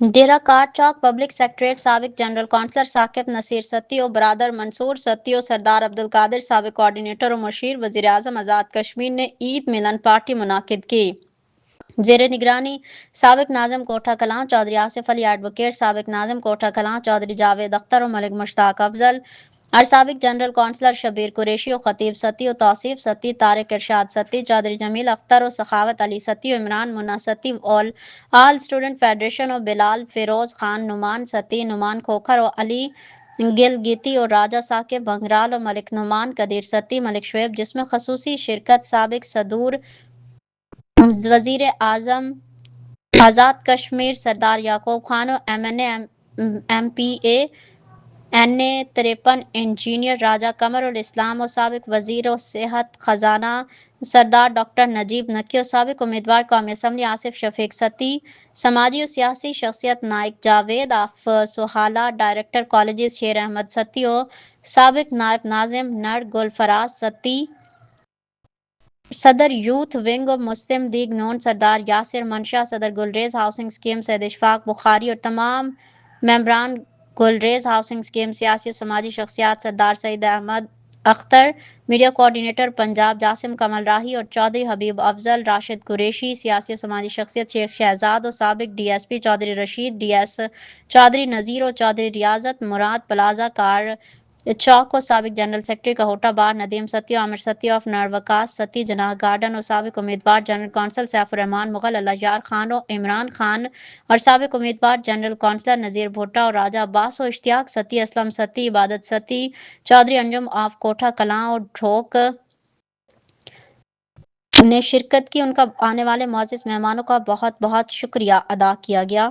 ڈیرہ کاٹ چوک public secretariat سابق general counsellor Saqib Naseer ستی و برادر منصور ستی و سردار عبدالقادر سابق کوآرڈینیٹر و مشیر وزیر اعظم آزاد کشمیر نے عید ملن پارٹی منعقد کی۔ زیر نگرانی سابق ناظم کوٹھہ کلاں چودھری آصف علی ایڈوکیٹ، سابق ناظم کوٹھہ کلاں چودھری جاوید اختر و ملک مشتاق افضل اور سابق جنرل کونسلر شبیر قریشی و خطیب ستی و توصیف ستی، طارق ارشاد ستی، چودھری جمیل اختر و سخاوت علی ستی و عمران منا ستی آل اسٹوڈنٹ فیڈریشن و بلال فیروز خان نعمان ستی، نعمان کھوکھر و علی گلگیتی اور راجہ ثاقب بھنگرال و ملک نعمان قدیر ستی، ملک شعیب، جس میں خصوصی شرکت سابق صدور وزیر اعظم آزاد کشمیر سردار یعقوب خان و ایم پی اے این اے 53 انجینئر راجہ قمر الاسلام و سابق وزیر و صحت خزانہ سردار ڈاکٹر نجیب نقی و سابق امیدوار قومی اسمبلی آصف شفیق ستی، سماجی و سیاسی شخصیت Naik Javed of Sihala, director colleges Sher Ahmed ستی و سابق نائب ناظم نڑ گل فراز ستی، صدر یوتھ ونگ و مسلم لیگ نون سردار یاسر منشا، صدر گلریز ہاؤسنگ اسکیم سید اشفاق بخاری اور تمام ممبران گلریز ہاؤسنگ اسکیم، سیاسی و سماجی شخصیات سردار سعید احمد اختر، میڈیا کوآرڈینیٹر پنجاب جاسم کمل راہی اور چودھری حبیب افضل، راشد قریشی، سیاسی و سماجی شخصیت شیخ شہزاد و سابق D S P Chaudhry Rashid, D S Chaudhry Nazir و چودھری ریاضت مراد پلازہ کار چوک و سابق general secretary Kahuta bar Nadeem Satti و عامر ستی آف نروکاس ستی، جناح گارڈن و سابق امیدوار جنرل کونسل سیف الرحمان مغل، اللہ یار خان و عمران خان اور سابق امیدوار جنرل کونسلر نذیر بھٹہ اور راجہ عباس و اشتیاق ستی، اسلم ستی، عبادت ستی، چودھری انجم آف کوٹھہ کلاں اور ڈھوک نے شرکت کی۔ ان کا آنے والے معزز مہمانوں کا بہت بہت شکریہ ادا کیا گیا۔